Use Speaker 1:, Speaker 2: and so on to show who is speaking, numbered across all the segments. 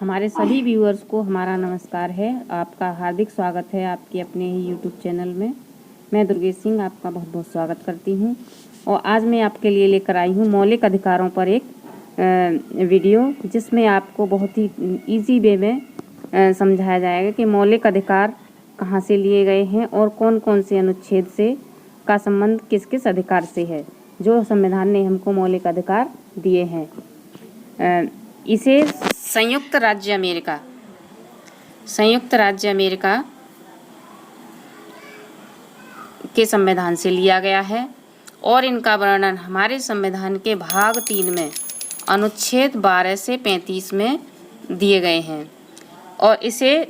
Speaker 1: हमारे सभी व्यूअर्स को हमारा नमस्कार है। आपका हार्दिक स्वागत है आपके अपने ही यूट्यूब चैनल में। मैं दुर्गेश सिंह आपका बहुत बहुत स्वागत करती हूं और आज मैं आपके लिए लेकर आई हूं मौलिक अधिकारों पर एक वीडियो, जिसमें आपको बहुत ही इजी वे में समझाया जाएगा कि मौलिक अधिकार कहां से लिए गए हैं और कौन कौन से अनुच्छेद से का संबंध किस किस अधिकार से है जो संविधान ने हमको मौलिक अधिकार दिए हैं। इसे संयुक्त राज्य अमेरिका के संविधान से लिया गया है और इनका वर्णन हमारे संविधान के भाग 3 में अनुच्छेद 12 से 35 में दिए गए हैं और इसे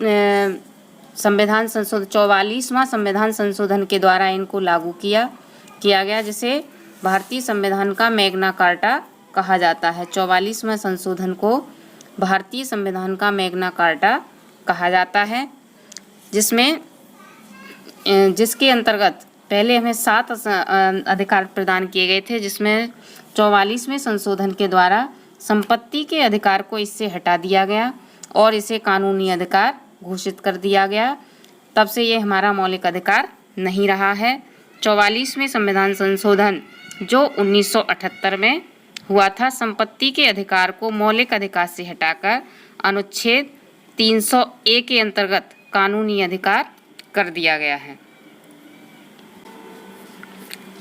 Speaker 1: संविधान संशोधन 44वां संविधान संशोधन के द्वारा इनको लागू किया गया, जिसे भारतीय संविधान का मैग्ना कार्टा कहा जाता है। 44वां संशोधन को भारतीय संविधान का मैग्ना कार्टा कहा जाता है, जिसके अंतर्गत पहले हमें 7 अधिकार प्रदान किए गए थे, जिसमें 44वें संशोधन के द्वारा संपत्ति के अधिकार को इससे हटा दिया गया और इसे कानूनी अधिकार घोषित कर दिया गया। तब से ये हमारा मौलिक अधिकार नहीं रहा है। 44वें संविधान संशोधन जो 1978 में हुआ था, संपत्ति के अधिकार को मौलिक अधिकार से हटाकर अनुच्छेद 300A के अंतर्गत कानूनी अधिकार कर दिया गया है।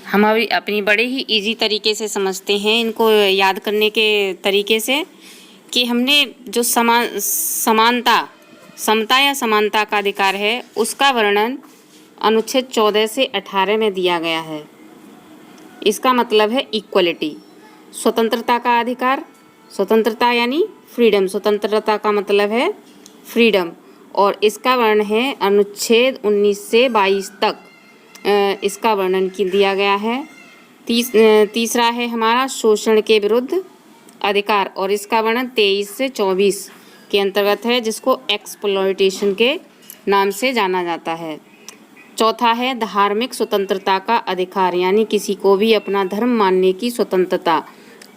Speaker 1: हम अभी अपनी बड़े ही इजी तरीके से समझते हैं इनको याद करने के तरीके से, कि हमने जो समता या समानता का अधिकार है उसका वर्णन अनुच्छेद 14 से 18 में दिया गया है। इसका मतलब है इक्वलिटी। स्वतंत्रता का अधिकार, स्वतंत्रता यानी फ्रीडम, स्वतंत्रता का मतलब है फ्रीडम, और इसका वर्णन है अनुच्छेद 19 से 22 तक इसका वर्णन दिया गया है। तीसरा है हमारा शोषण के विरुद्ध अधिकार और इसका वर्णन 23 से 24 के अंतर्गत है, जिसको एक्सप्लॉयटेशन के नाम से जाना जाता है। चौथा है धार्मिक स्वतंत्रता का अधिकार, यानी किसी को भी अपना धर्म मानने की स्वतंत्रता,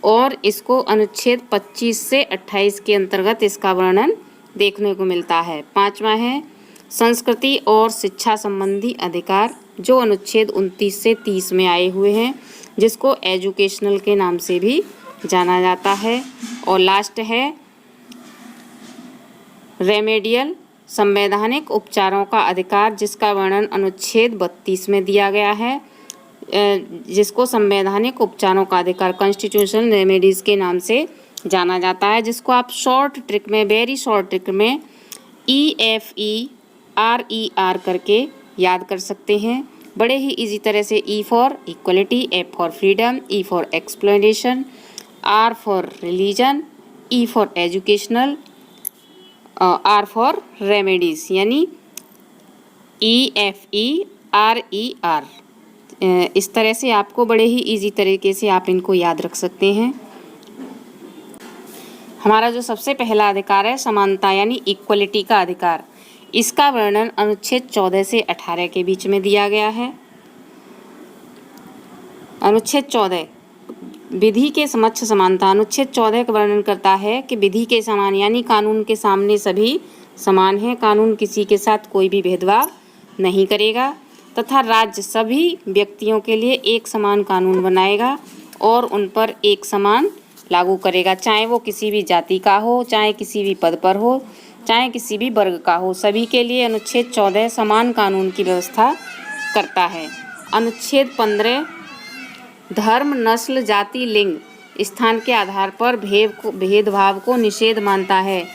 Speaker 1: और इसको अनुच्छेद 25 से 28 के अंतर्गत इसका वर्णन देखने को मिलता है। पांचवा है संस्कृति और शिक्षा संबंधी अधिकार, जो अनुच्छेद 29 से 30 में आए हुए हैं, जिसको एजुकेशनल के नाम से भी जाना जाता है। और लास्ट है रेमेडियल संवैधानिक उपचारों का अधिकार, जिसका वर्णन अनुच्छेद 32 में दिया गया है, जिसको संवैधानिक उपचारों का अधिकार कॉन्स्टिट्यूशनल रेमेडीज के नाम से जाना जाता है, जिसको आप वेरी शॉर्ट ट्रिक में EFERER करके याद कर सकते हैं। बड़े ही इजी तरह से E for equality, F for freedom, E for exploration, R for religion, E for educational, R for remedies, यानी EFERER। इस तरह से आपको बड़े ही इजी तरीके से आप इनको याद रख सकते हैं। हमारा जो सबसे पहला अधिकार है समानता यानी इक्वलिटी का अधिकार, इसका वर्णन अनुच्छेद 14 से 18 के बीच में दिया गया है। अनुच्छेद 14 विधि के समक्ष समानता, अनुच्छेद 14 का वर्णन करता है कि विधि के समान यानी कानून के सामने सभी समान हैं, कानून किसी के साथ कोई भी भेदभाव नहीं करेगा तथा राज्य सभी व्यक्तियों के लिए एक समान कानून बनाएगा और उन पर एक समान लागू करेगा, चाहे वो किसी भी जाति का हो, चाहे किसी भी पद पर हो, चाहे किसी भी वर्ग का हो, सभी के लिए अनुच्छेद 14 समान कानून की व्यवस्था करता है। अनुच्छेद 15 धर्म, नस्ल, जाति, लिंग, स्थान के आधार पर भेदभाव को निषेध मानता है,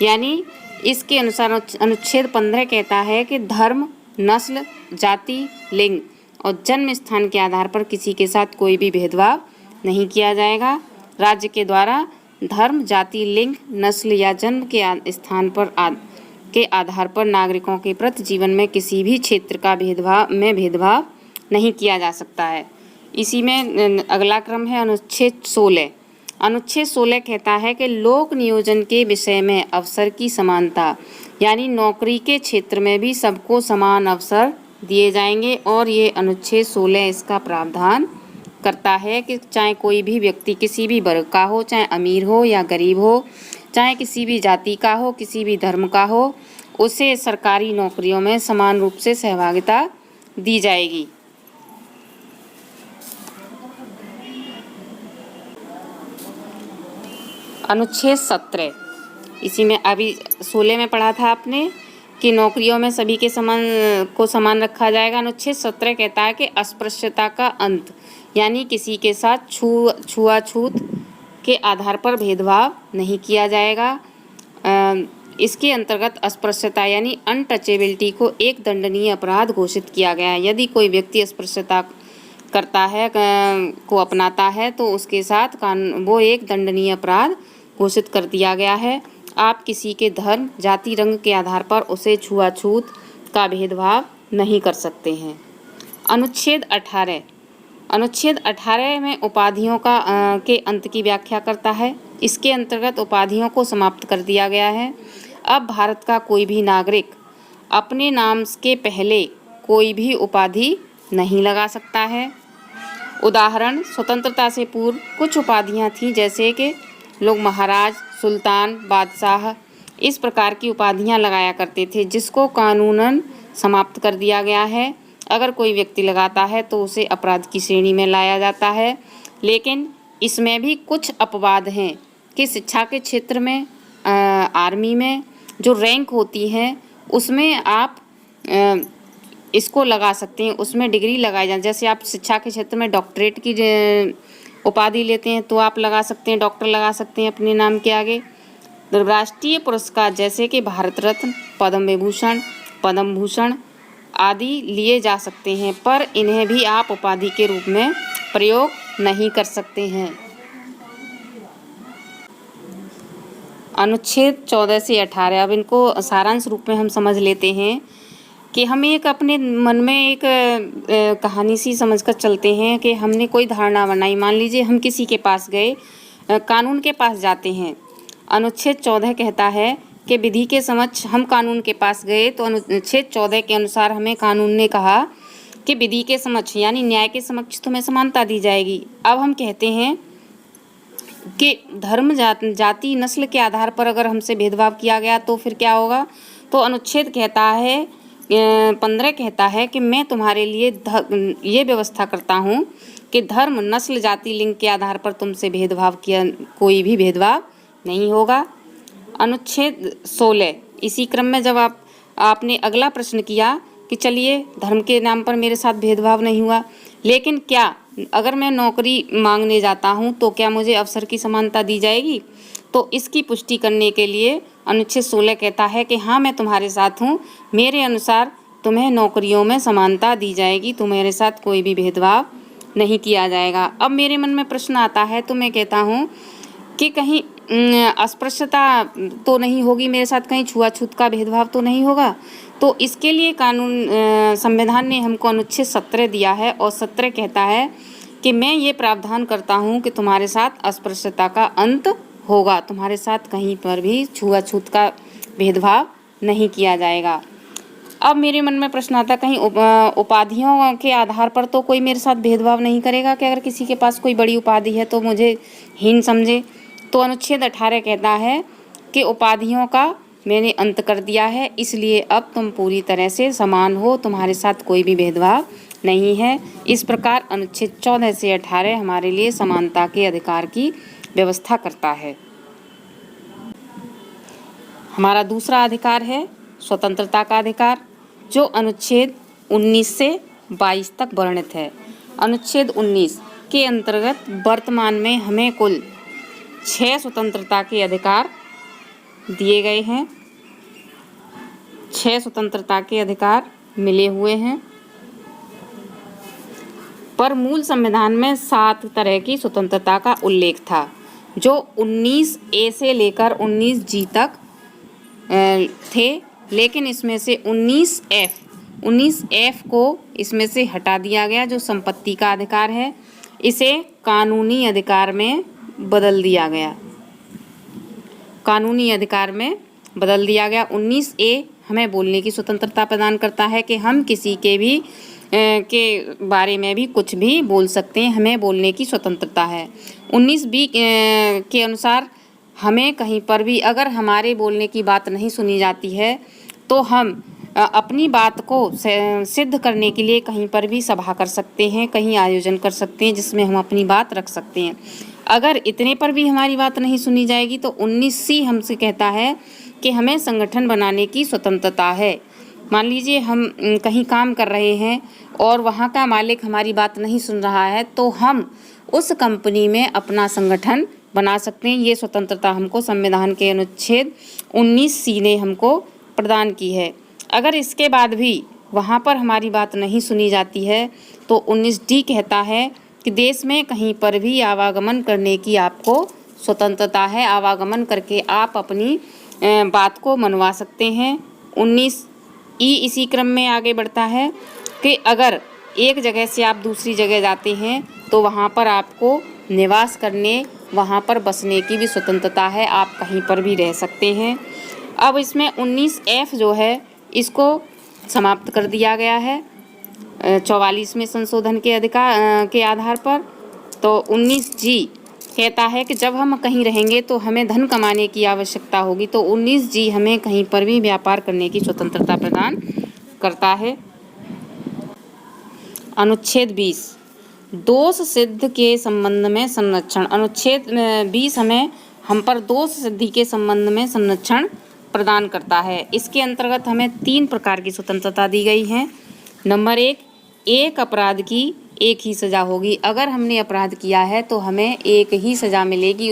Speaker 1: यानी इसके अनुसार अनुच्छेद 15 कहता है कि धर्म, नस्ल, जाति, लिंग और जन्म स्थान के आधार पर किसी के साथ कोई भी भेदभाव नहीं किया जाएगा। राज्य के द्वारा धर्म, जाति, लिंग, नस्ल या जन्म के स्थान पर के आधार पर नागरिकों के प्रति जीवन में किसी भी क्षेत्र का भेदभाव नहीं किया जा सकता है। इसी में अगला क्रम है अनुच्छेद 16। अनुच्छेद 16 कहता है कि लोक नियोजन के विषय में अवसर की समानता, यानी नौकरी के क्षेत्र में भी सबको समान अवसर दिए जाएंगे और ये अनुच्छेद 16 इसका प्रावधान करता है कि चाहे कोई भी व्यक्ति किसी भी वर्ग का हो, चाहे अमीर हो या गरीब हो, चाहे किसी भी जाति का हो, किसी भी धर्म का हो, उसे सरकारी नौकरियों में समान रूप से सहभागिता दी जाएगी। अनुच्छेद 17, इसी में अभी 16 में पढ़ा था आपने कि नौकरियों में सभी के समान रखा जाएगा। अनुच्छेद 17 कहता है कि अस्पृश्यता का अंत, यानी किसी के साथ छुआछूत के आधार पर भेदभाव नहीं किया जाएगा। इसके अंतर्गत अस्पृश्यता यानी अनटचेबिलिटी को एक दंडनीय अपराध घोषित किया गया है। यदि कोई व्यक्ति अस्पृश्यता करता है को अपनाता है तो उसके साथ वो एक दंडनीय अपराध घोषित कर दिया गया है। आप किसी के धर्म, जाति, रंग के आधार पर उसे छुआछूत का भेदभाव नहीं कर सकते हैं। अनुच्छेद 18, अनुच्छेद 18 में उपाधियों के अंत की व्याख्या करता है। इसके अंतर्गत उपाधियों को समाप्त कर दिया गया है। अब भारत का कोई भी नागरिक अपने नाम के पहले कोई भी उपाधि नहीं लगा सकता है। उदाहरण, स्वतंत्रता से पूर्व कुछ उपाधियां थीं, जैसे कि लोग महाराज, सुल्तान, बादशाह, इस प्रकार की उपाधियां लगाया करते थे, जिसको कानूनन समाप्त कर दिया गया है। अगर कोई व्यक्ति लगाता है तो उसे अपराध की श्रेणी में लाया जाता है। लेकिन इसमें भी कुछ अपवाद हैं कि शिक्षा के क्षेत्र में, आर्मी में जो रैंक होती है उसमें आप इसको लगा सकते हैं, उसमें डिग्री लगाई जाए। जैसे आप शिक्षा के क्षेत्र में डॉक्टरेट की उपाधि लेते हैं तो आप लगा सकते हैं, डॉक्टर लगा सकते हैं अपने नाम के आगे। राष्ट्रीय पुरस्कार जैसे कि भारत रत्न, पद्म विभूषण, पद्म भूषण आदि लिए जा सकते हैं, पर इन्हें भी आप उपाधि के रूप में प्रयोग नहीं कर सकते हैं। अनुच्छेद 14 से 18, अब इनको सारांश रूप में हम समझ लेते हैं कि हम एक अपने मन में एक कहानी सी समझकर चलते हैं कि हमने कोई धारणा बनाई। मान लीजिए हम किसी के पास गए, कानून के पास जाते हैं। अनुच्छेद 14 कहता है कि विधि के समक्ष हम कानून के पास गए तो अनुच्छेद 14 के अनुसार हमें कानून ने कहा कि विधि के समक्ष यानी न्याय के समक्ष तुम्हें समानता दी जाएगी। अब हम कहते हैं कि धर्म, जाति, नस्ल के आधार पर अगर हमसे भेदभाव किया गया तो फिर क्या होगा। तो अनुच्छेद कहता है 15 कहता है कि मैं तुम्हारे लिए ये व्यवस्था करता हूँ कि धर्म, नस्ल, जाति, लिंग के आधार पर तुमसे भेदभाव किया कोई भी भेदभाव नहीं होगा। अनुच्छेद 16, इसी क्रम में जब आपने अगला प्रश्न किया कि चलिए धर्म के नाम पर मेरे साथ भेदभाव नहीं हुआ, लेकिन क्या अगर मैं नौकरी मांगने जाता हूँ तो क्या मुझे अवसर की समानता दी जाएगी। तो इसकी पुष्टि करने के लिए अनुच्छेद 16 कहता है कि हाँ, मैं तुम्हारे साथ हूँ, मेरे अनुसार तुम्हें नौकरियों में समानता दी जाएगी, तुम्हारे साथ कोई भी भेदभाव नहीं किया जाएगा। अब मेरे मन में प्रश्न आता है तो मैं कहता हूँ कि कहीं अस्पृश्यता तो नहीं होगी मेरे साथ, कहीं छुआछूत का भेदभाव तो नहीं होगा। तो इसके लिए संविधान ने हमको अनुच्छेद 17 दिया है और 17 कहता है कि मैं ये प्रावधान करता हूँ कि तुम्हारे साथ अस्पृश्यता का अंत होगा, तुम्हारे साथ कहीं पर भी छुआछूत का भेदभाव नहीं किया जाएगा। अब मेरे मन में प्रश्न आता, कहीं उपाधियों के आधार पर तो कोई मेरे साथ भेदभाव नहीं करेगा कि अगर किसी के पास कोई बड़ी उपाधि है तो मुझे हीन समझे। तो अनुच्छेद 18 कहता है कि उपाधियों का मैंने अंत कर दिया है, इसलिए अब तुम पूरी तरह से समान हो, तुम्हारे साथ कोई भी भेदभाव नहीं है। इस प्रकार अनुच्छेद 14 से 18 हमारे लिए समानता के अधिकार की व्यवस्था करता है। हमारा दूसरा अधिकार है स्वतंत्रता का अधिकार, जो अनुच्छेद 19 से 22 तक वर्णित है। अनुच्छेद 19 के अंतर्गत वर्तमान में हमें कुल 6 स्वतंत्रता के अधिकार दिए गए हैं, 6 स्वतंत्रता के अधिकार मिले हुए हैं, पर मूल संविधान में 7 तरह की स्वतंत्रता का उल्लेख था, जो 19A से लेकर 19G तक थे। लेकिन इसमें से 19F को इसमें से हटा दिया गया, जो संपत्ति का अधिकार है, इसे कानूनी अधिकार में बदल दिया गया। कानूनी अधिकार में बदल दिया गया। 19A हमें बोलने की स्वतंत्रता प्रदान करता है कि हम किसी के भी के बारे में भी कुछ भी बोल सकते हैं, हमें बोलने की स्वतंत्रता है। 19B के अनुसार हमें कहीं पर भी अगर हमारे बोलने की बात नहीं सुनी जाती है तो हम अपनी बात को सिद्ध करने के लिए कहीं पर भी सभा कर सकते हैं, कहीं आयोजन कर सकते हैं जिसमें हम अपनी बात रख सकते हैं। अगर इतने पर भी हमारी बात नहीं सुनी जाएगी तो 19C हमसे कहता है कि हमें संगठन बनाने की स्वतंत्रता है। मान लीजिए हम कहीं काम कर रहे हैं और वहाँ का मालिक हमारी बात नहीं सुन रहा है तो हम उस कंपनी में अपना संगठन बना सकते हैं। ये स्वतंत्रता हमको संविधान के अनुच्छेद 19C ने हमको प्रदान की है। अगर इसके बाद भी वहाँ पर हमारी बात नहीं सुनी जाती है तो 19D कहता है कि देश में कहीं पर भी आवागमन करने की आपको स्वतंत्रता है। आवागमन करके आप अपनी बात को मनवा सकते हैं। 19E इसी क्रम में आगे बढ़ता है कि अगर एक जगह से आप दूसरी जगह जाते हैं तो वहाँ पर आपको निवास करने, वहाँ पर बसने की भी स्वतंत्रता है। आप कहीं पर भी रह सकते हैं। अब इसमें 19F जो है इसको समाप्त कर दिया गया है 44वें संशोधन के अधिकार के आधार पर। तो 19G कहता है कि जब हम कहीं रहेंगे तो हमें धन कमाने की आवश्यकता होगी, तो 19G हमें कहीं पर भी व्यापार करने की स्वतंत्रता प्रदान करता है। अनुच्छेद 20 दोष सिद्ध के संबंध में संरक्षण। अनुच्छेद 20 हमें हम पर दोष सिद्धि के संबंध में संरक्षण प्रदान करता है। इसके अंतर्गत हमें 3 प्रकार की स्वतंत्रता दी गई है। नंबर 1, एक अपराध की एक ही सज़ा होगी। अगर हमने अपराध किया है तो हमें एक ही सज़ा मिलेगी,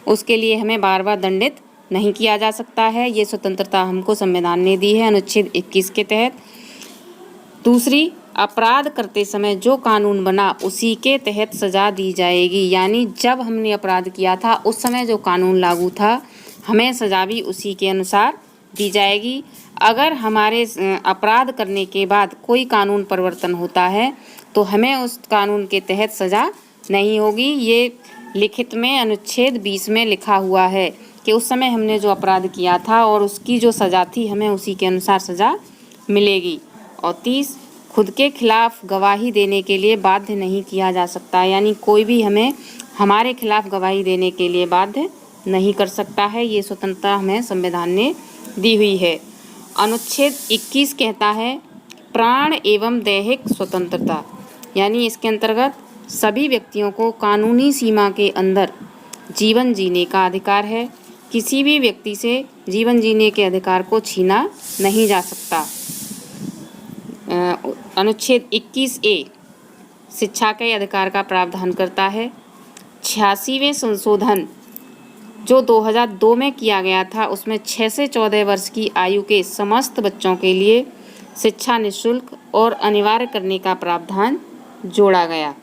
Speaker 1: उसके लिए हमें बार बार दंडित नहीं किया जा सकता है। ये स्वतंत्रता हमको संविधान ने दी है अनुच्छेद 21 के तहत। दूसरी, अपराध करते समय जो कानून बना उसी के तहत सज़ा दी जाएगी। यानी जब हमने अपराध किया था उस समय जो कानून लागू था हमें सज़ा भी उसी के अनुसार दी जाएगी। अगर हमारे अपराध करने के बाद कोई कानून परिवर्तन होता है तो हमें उस कानून के तहत सज़ा नहीं होगी। ये लिखित में अनुच्छेद 20 में लिखा हुआ है कि उस समय हमने जो अपराध किया था और उसकी जो सज़ा थी हमें उसी के अनुसार सज़ा मिलेगी। और 30, खुद के खिलाफ गवाही देने के लिए बाध्य नहीं किया जा सकता। यानी कोई भी हमें हमारे खिलाफ गवाही देने के लिए बाध्य नहीं कर सकता है। ये स्वतंत्रता हमें संविधान ने दी हुई है। अनुच्छेद 21 कहता है प्राण एवं दैहिक स्वतंत्रता। यानी इसके अंतर्गत सभी व्यक्तियों को कानूनी सीमा के अंदर जीवन जीने का अधिकार है। किसी भी व्यक्ति से जीवन जीने के अधिकार को छीना नहीं जा सकता। अनुच्छेद 21A शिक्षा के अधिकार का प्रावधान करता है। 86वें संशोधन जो 2002 में किया गया था उसमें 6 से 14 वर्ष की आयु के समस्त बच्चों के लिए शिक्षा निःशुल्क और अनिवार्य करने का प्रावधान जोड़ा गया।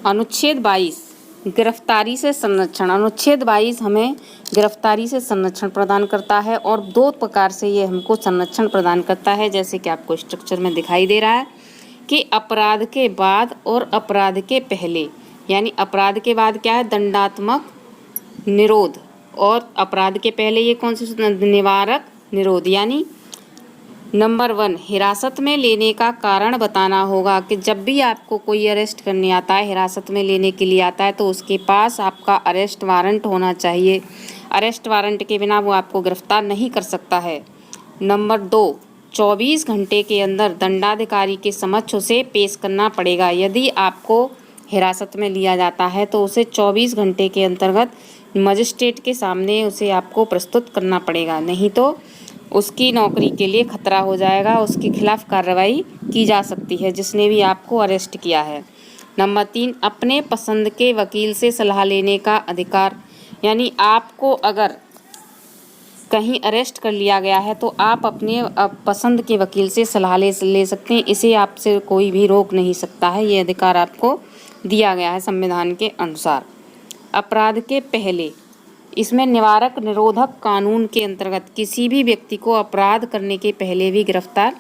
Speaker 1: अनुच्छेद 22 गिरफ्तारी से संरक्षण। अनुच्छेद 22 हमें गिरफ्तारी से संरक्षण प्रदान करता है और 2 प्रकार से ये हमको संरक्षण प्रदान करता है, जैसे कि आपको स्ट्रक्चर में दिखाई दे रहा है कि अपराध के बाद और अपराध के पहले। यानी अपराध के बाद क्या है, दंडात्मक निरोध, और अपराध के पहले ये कौन सी, निवारक निरोध। यानी नंबर 1, हिरासत में लेने का कारण बताना होगा कि जब भी आपको कोई अरेस्ट करने आता है, हिरासत में लेने के लिए आता है, तो उसके पास आपका अरेस्ट वारंट होना चाहिए। अरेस्ट वारंट के बिना वो आपको गिरफ्तार नहीं कर सकता है। नंबर 2, 24 घंटे के अंदर दंडाधिकारी के समक्ष उसे पेश करना पड़ेगा। यदि आपको हिरासत में लिया जाता है तो उसे 24 घंटे के अंतर्गत मजिस्ट्रेट के सामने उसे आपको प्रस्तुत करना पड़ेगा, नहीं तो उसकी नौकरी के लिए खतरा हो जाएगा, उसके खिलाफ कार्रवाई की जा सकती है जिसने भी आपको अरेस्ट किया है। नंबर 3, अपने पसंद के वकील से सलाह लेने का अधिकार। यानी आपको अगर कहीं अरेस्ट कर लिया गया है तो आप अपने पसंद के वकील से सलाह ले सकते हैं। इसे आपसे कोई भी रोक नहीं सकता है, ये अधिकार आपको दिया गया है संविधान के अनुसार। अपराध के पहले, इसमें निवारक निरोधक कानून के अंतर्गत किसी भी व्यक्ति को अपराध करने के पहले भी गिरफ्तार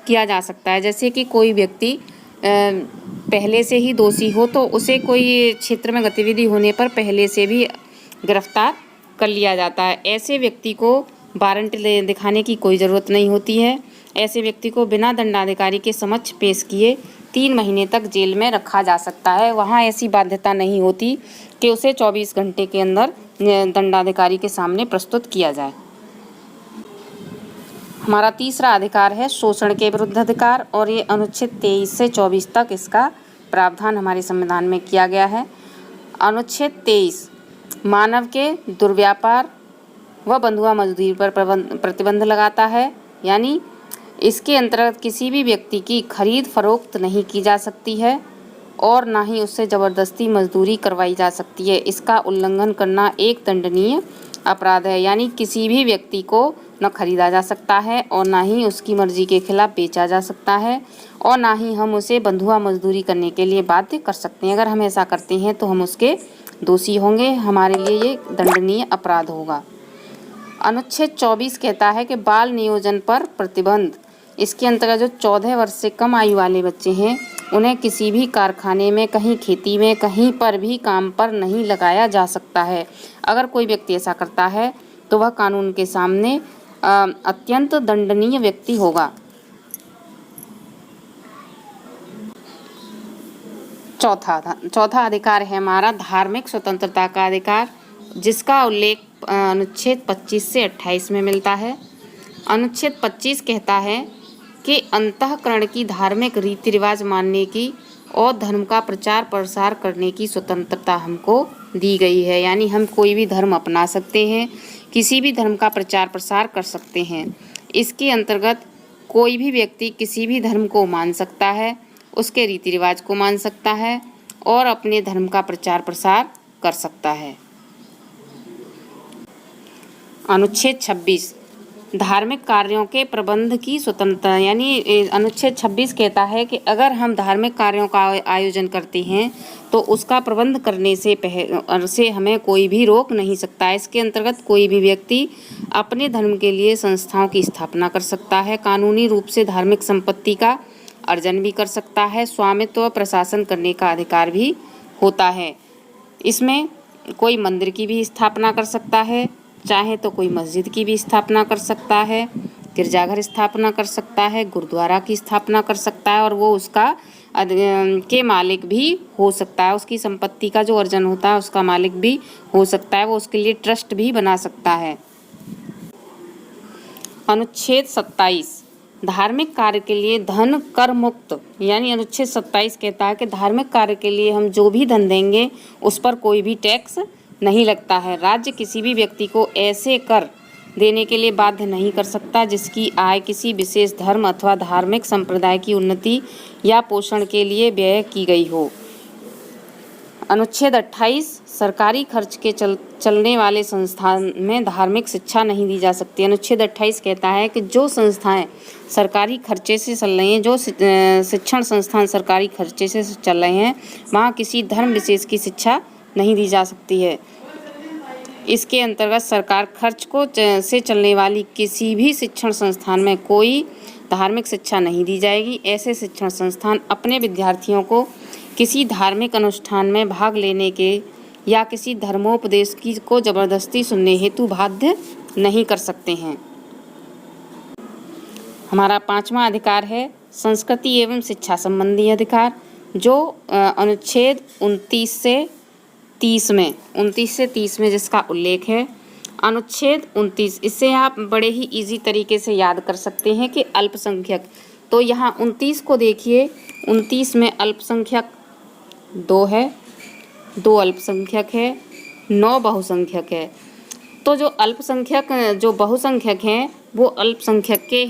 Speaker 1: किया जा सकता है। जैसे कि कोई व्यक्ति पहले से ही दोषी हो तो उसे कोई क्षेत्र में गतिविधि होने पर पहले से भी गिरफ्तार कर लिया जाता है। ऐसे व्यक्ति को वारंट दिखाने की कोई ज़रूरत नहीं होती है। ऐसे व्यक्ति को बिना दंडाधिकारी के समक्ष पेश किए 3 महीने तक जेल में रखा जा सकता है। वहाँ ऐसी बाध्यता नहीं होती कि उसे 24 घंटे के अंदर दंडाधिकारी के सामने प्रस्तुत किया जाए। हमारा तीसरा अधिकार है शोषण के विरुद्ध अधिकार, और ये अनुच्छेद 23 से 24 तक इसका प्रावधान हमारे संविधान में किया गया है। अनुच्छेद 23 मानव के दुर्व्यापार व बंधुआ मजदूरी पर प्रतिबंध लगाता है, यानी इसके अंतर्गत किसी भी व्यक्ति की खरीद फरोख्त नहीं की जा सकती है और ना ही उससे ज़बरदस्ती मजदूरी करवाई जा सकती है। इसका उल्लंघन करना एक दंडनीय अपराध है, यानी किसी भी व्यक्ति को न खरीदा जा सकता है और ना ही उसकी मर्जी के खिलाफ बेचा जा सकता है और ना ही हम उसे बंधुआ मजदूरी करने के लिए बाध्य कर सकते हैं। अगर हम ऐसा करते हैं तो हम उसके दोषी होंगे, हमारे लिए ये दंडनीय अपराध होगा। अनुच्छेद 24 कहता है कि बाल नियोजन पर प्रतिबंध। इसके अंतर्गत जो 14 वर्ष से कम आयु वाले बच्चे हैं उन्हें किसी भी कारखाने में, कहीं खेती में, कहीं पर भी काम पर नहीं लगाया जा सकता है। अगर कोई व्यक्ति ऐसा करता है तो वह कानून के सामने अत्यंत दंडनीय व्यक्ति होगा। चौथा अधिकार है हमारा धार्मिक स्वतंत्रता का अधिकार, जिसका उल्लेख अनुच्छेद 25 से 28 में मिलता है। अनुच्छेद 25 कहता है कि अंतःकरण की धार्मिक रीति रिवाज मानने की और धर्म का प्रचार प्रसार करने की स्वतंत्रता हमको दी गई है, यानी हम कोई भी धर्म अपना सकते हैं, किसी भी धर्म का प्रचार प्रसार कर सकते हैं। इसके अंतर्गत कोई भी व्यक्ति किसी भी धर्म को मान सकता है, उसके रीति रिवाज को मान सकता है और अपने धर्म का प्रचार प्रसार कर सकता है। अनुच्छेद 26 धार्मिक कार्यों के प्रबंध की स्वतंत्रता, यानी अनुच्छेद 26 कहता है कि अगर हम धार्मिक कार्यों का आयोजन करते हैं तो उसका प्रबंध करने से हमें कोई भी रोक नहीं सकता है। इसके अंतर्गत कोई भी व्यक्ति अपने धर्म के लिए संस्थाओं की स्थापना कर सकता है, कानूनी रूप से धार्मिक संपत्ति का अर्जन भी कर सकता है, स्वामित्व व प्रशासन करने का अधिकार भी होता है। इसमें कोई मंदिर की भी स्थापना कर सकता है, चाहे तो कोई मस्जिद की भी स्थापना कर सकता है, गिरजाघर स्थापना कर सकता है, गुरुद्वारा की स्थापना कर सकता है और वो उसका के मालिक भी हो सकता है। उसकी संपत्ति का जो अर्जन होता है उसका मालिक भी हो सकता है, वो उसके लिए ट्रस्ट भी बना सकता है। अनुच्छेद 27 धार्मिक कार्य के लिए धन कर मुक्त, यानी अनुच्छेद 27 कहता है कि धार्मिक कार्य के लिए हम जो भी धन देंगे उस पर कोई भी टैक्स नहीं लगता है। राज्य किसी भी व्यक्ति को ऐसे कर देने के लिए बाध्य नहीं कर सकता जिसकी आय किसी विशेष धर्म अथवा धार्मिक संप्रदाय की उन्नति या पोषण के लिए व्यय की गई हो। अनुच्छेद 28 सरकारी खर्च के चलने वाले संस्थान में धार्मिक शिक्षा नहीं दी जा सकती। अनुच्छेद 28 कहता है कि जो संस्थाएं सरकारी खर्चे से चल रही हैं, जो शिक्षण संस्थान सरकारी खर्चे से चल रहे हैं, वहाँ किसी धर्म विशेष की शिक्षा नहीं दी जा सकती है। इसके अंतर्गत सरकार खर्च को से चलने वाली किसी भी शिक्षण संस्थान में कोई धार्मिक शिक्षा नहीं दी जाएगी। ऐसे शिक्षण संस्थान अपने विद्यार्थियों को किसी धार्मिक अनुष्ठान में भाग लेने के या किसी धर्मोपदेश को जबरदस्ती सुनने हेतु बाध्य नहीं कर सकते हैं। हमारा 5वां अधिकार है संस्कृति एवं शिक्षा संबंधी अधिकार, जो अनुच्छेद 29 से 30 में जिसका उल्लेख है। अनुच्छेद 29, इससे आप बड़े ही इजी तरीके से याद कर सकते हैं कि अल्पसंख्यक, तो यहाँ 29 को देखिए, 29 में अल्पसंख्यक 2 है, 2 अल्पसंख्यक है, 9 बहुसंख्यक है। तो जो बहुसंख्यक हैं वो अल्पसंख्यक के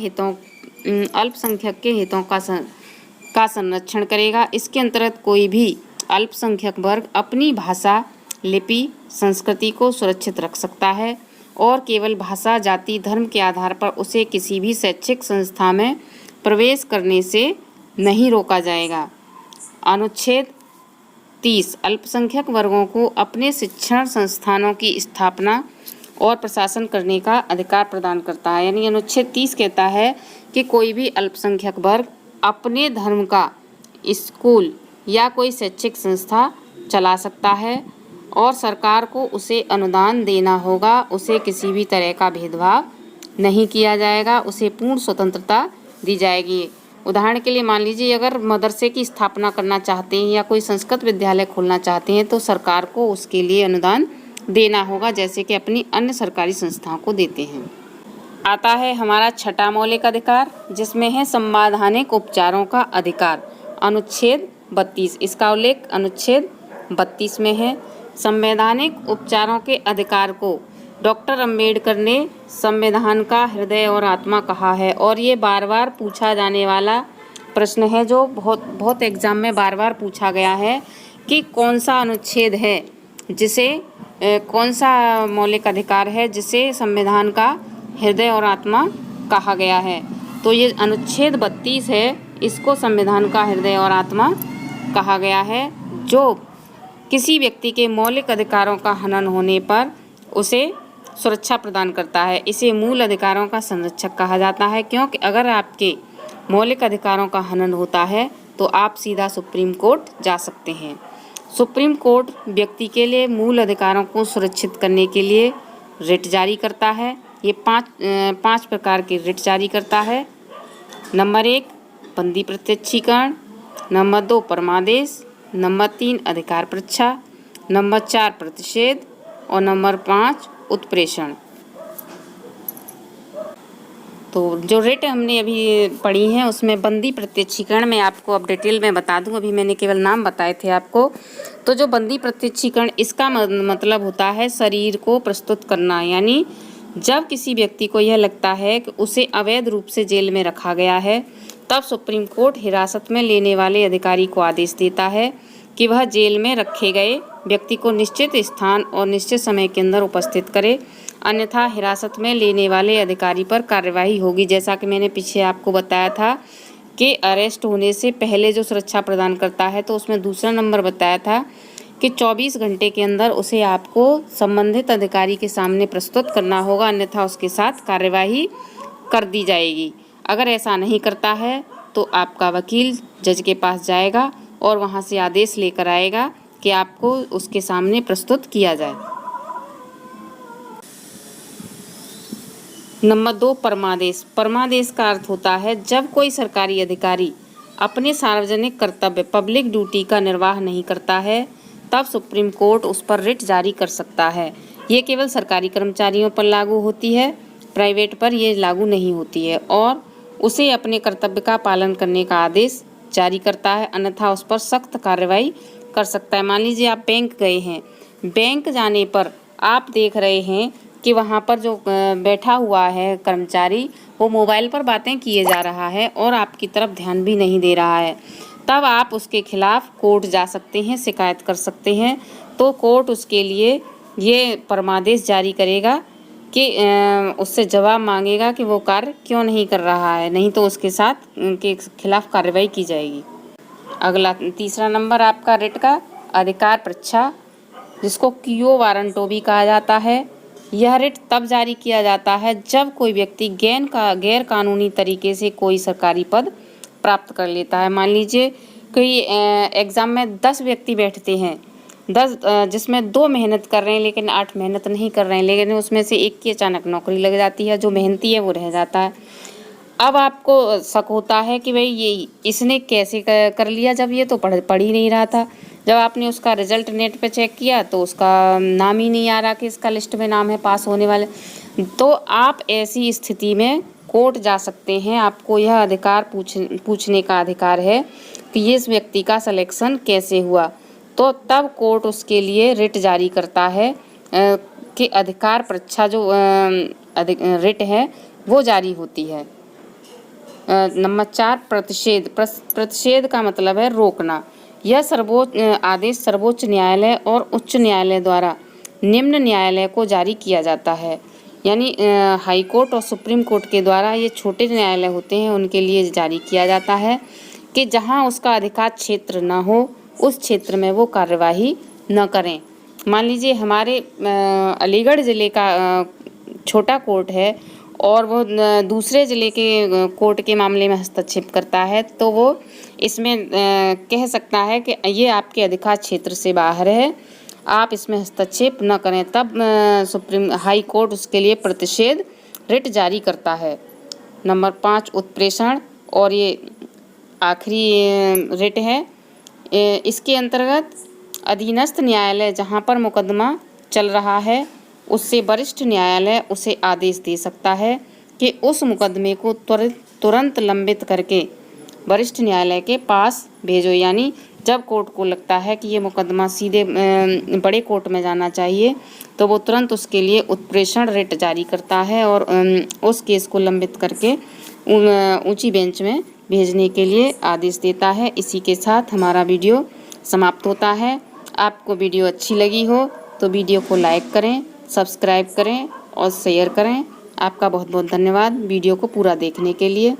Speaker 1: हितों का संरक्षण करेगा। इसके अंतर्गत कोई भी अल्पसंख्यक वर्ग अपनी भाषा, लिपि, संस्कृति को सुरक्षित रख सकता है और केवल भाषा, जाति, धर्म के आधार पर उसे किसी भी शैक्षिक संस्था में प्रवेश करने से नहीं रोका जाएगा। अनुच्छेद 30 अल्पसंख्यक वर्गों को अपने शिक्षण संस्थानों की स्थापना और प्रशासन करने का अधिकार प्रदान करता है। यानी अनुच्छेद 30 कहता है कि कोई भी अल्पसंख्यक वर्ग अपने धर्म का स्कूल या कोई शैक्षिक संस्था चला सकता है और सरकार को उसे अनुदान देना होगा। उसे किसी भी तरह का भेदभाव नहीं किया जाएगा, उसे पूर्ण स्वतंत्रता दी जाएगी। उदाहरण के लिए मान लीजिए अगर मदरसे की स्थापना करना चाहते हैं या कोई संस्कृत विद्यालय खोलना चाहते हैं तो सरकार को उसके लिए अनुदान देना होगा, जैसे कि अपनी अन्य सरकारी संस्थाओं को देते हैं। आता है हमारा छठा मौलिक अधिकार, जिसमें है संवैधानिक उपचारों का अधिकार, अनुच्छेद 32। इसका उल्लेख अनुच्छेद 32 में है। संवैधानिक उपचारों के अधिकार को डॉक्टर अंबेडकर ने संविधान का हृदय और आत्मा कहा है, और ये बार बार पूछा जाने वाला प्रश्न है, जो बहुत एग्जाम में बार बार पूछा गया है कि कौन सा अनुच्छेद है जिसे कौन सा मौलिक अधिकार है जिसे संविधान का हृदय और आत्मा कहा गया है। तो ये अनुच्छेद 32 है, इसको संविधान का हृदय और आत्मा कहा गया है, जो किसी व्यक्ति के मौलिक अधिकारों का हनन होने पर उसे सुरक्षा प्रदान करता है। इसे मूल अधिकारों का संरक्षक कहा जाता है, क्योंकि अगर आपके मौलिक अधिकारों का हनन होता है तो आप सीधा सुप्रीम कोर्ट जा सकते हैं। सुप्रीम कोर्ट व्यक्ति के लिए मूल अधिकारों को सुरक्षित करने के लिए रिट जारी करता है। ये पांच प्रकार के रिट जारी करता है। नंबर 1 बंदी प्रत्यक्षीकरण, नंबर 2 परमादेश, नंबर 3 अधिकार परीक्षा, नंबर 4 प्रतिषेध और नंबर 5 उत्प्रेषण। तो जो रिट हमने अभी पढ़ी हैं उसमें बंदी प्रत्यक्षीकरण में आपको अब डिटेल में बता दूं, अभी मैंने केवल नाम बताए थे आपको। तो जो बंदी प्रत्यक्षीकरण, इसका मतलब होता है शरीर को प्रस्तुत करना, यानी जब किसी व्यक्ति को यह लगता है कि उसे अवैध रूप से जेल में रखा गया है, तब सुप्रीम कोर्ट हिरासत में लेने वाले अधिकारी को आदेश देता है कि वह जेल में रखे गए व्यक्ति को निश्चित स्थान और निश्चित समय के अंदर उपस्थित करे, अन्यथा हिरासत में लेने वाले अधिकारी पर कार्यवाही होगी। जैसा कि मैंने पीछे आपको बताया था कि अरेस्ट होने से पहले जो सुरक्षा प्रदान करता है, तो उसमें दूसरा नंबर बताया था कि 24 घंटे के अंदर उसे आपको संबंधित अधिकारी के सामने प्रस्तुत करना होगा, अन्यथा उसके साथ कार्यवाही कर दी जाएगी। अगर ऐसा नहीं करता है तो आपका वकील जज के पास जाएगा और वहां से आदेश लेकर आएगा कि आपको उसके सामने प्रस्तुत किया जाए। नंबर 2 परमादेश। परमादेश का अर्थ होता है जब कोई सरकारी अधिकारी अपने सार्वजनिक कर्तव्य पब्लिक ड्यूटी का निर्वाह नहीं करता है, तब सुप्रीम कोर्ट उस पर रिट जारी कर सकता है। ये केवल सरकारी कर्मचारियों पर लागू होती है, प्राइवेट पर ये लागू नहीं होती है, और उसे अपने कर्तव्य का पालन करने का आदेश जारी करता है, अन्यथा उस पर सख्त कार्रवाई कर सकता है। मान लीजिए आप बैंक गए हैं, बैंक जाने पर आप देख रहे हैं कि वहाँ पर जो बैठा हुआ है कर्मचारी, वो मोबाइल पर बातें किए जा रहा है और आपकी तरफ ध्यान भी नहीं दे रहा है, तब आप उसके खिलाफ कोर्ट जा सकते हैं, शिकायत कर सकते हैं। तो कोर्ट उसके लिए ये परमादेश जारी करेगा कि उससे जवाब मांगेगा कि वो कार्य क्यों नहीं कर रहा है, नहीं तो उसके साथ उनके खिलाफ कार्रवाई की जाएगी। अगला तीसरा नंबर आपका रिट का अधिकार परीक्षा, जिसको क्यो वारंटो भी कहा जाता है। यह रिट तब जारी किया जाता है जब कोई व्यक्ति गैर कानूनी तरीके से कोई सरकारी पद प्राप्त कर लेता है। मान लीजिए कोई एग्ज़ाम में 10 व्यक्ति बैठते हैं, 10 जिसमें 2 मेहनत कर रहे हैं लेकिन 8 मेहनत नहीं कर रहे हैं, लेकिन उसमें से एक की अचानक नौकरी लग जाती है, जो मेहनती है वो रह जाता है। अब आपको शक होता है कि भाई ये इसने कैसे कर लिया, जब ये तो पढ़ ही नहीं रहा था। जब आपने उसका रिजल्ट नेट पे चेक किया तो उसका नाम ही नहीं आ रहा कि इसका लिस्ट में नाम है पास होने वाले, तो आप ऐसी स्थिति में कोर्ट जा सकते हैं। आपको यह अधिकार पूछने का अधिकार है कि ये इस व्यक्ति का सिलेक्शन कैसे हुआ, तो तब कोर्ट उसके लिए रिट जारी करता है कि अधिकार परीक्षा जो रिट है वो जारी होती है। नंबर 4 प्रतिषेध। प्रतिषेध का मतलब है रोकना। यह आदेश सर्वोच्च न्यायालय और उच्च न्यायालय द्वारा निम्न न्यायालय को जारी किया जाता है, यानी हाई कोर्ट और सुप्रीम कोर्ट के द्वारा ये छोटे न्यायालय होते हैं उनके लिए जारी किया जाता है कि जहां उसका अधिकार क्षेत्र न हो, उस क्षेत्र में वो कार्यवाही न करें। मान लीजिए हमारे अलीगढ़ ज़िले का छोटा कोर्ट है और वो दूसरे ज़िले के कोर्ट के मामले में हस्तक्षेप करता है, तो वो इसमें कह सकता है कि ये आपके अधिकार क्षेत्र से बाहर है, आप इसमें हस्तक्षेप न करें। तब सुप्रीम हाई कोर्ट उसके लिए प्रतिषेध रिट जारी करता है। नंबर 5 उत्प्रेषण, और ये आखिरी रिट है। इसके अंतर्गत अधीनस्थ न्यायालय जहाँ पर मुकदमा चल रहा है उससे वरिष्ठ न्यायालय उसे आदेश दे सकता है कि उस मुकदमे को तुरंत लंबित करके वरिष्ठ न्यायालय के पास भेजो। यानी जब कोर्ट को लगता है कि ये मुकदमा सीधे बड़े कोर्ट में जाना चाहिए तो वो तुरंत उसके लिए उत्प्रेषण रिट जारी करता है और उस केस को लंबित करके ऊंची बेंच में भेजने के लिए आदेश देता है। इसी के साथ हमारा वीडियो समाप्त होता है। आपको वीडियो अच्छी लगी हो तो वीडियो को लाइक करें, सब्सक्राइब करें और शेयर करें। आपका बहुत बहुत धन्यवाद वीडियो को पूरा देखने के लिए।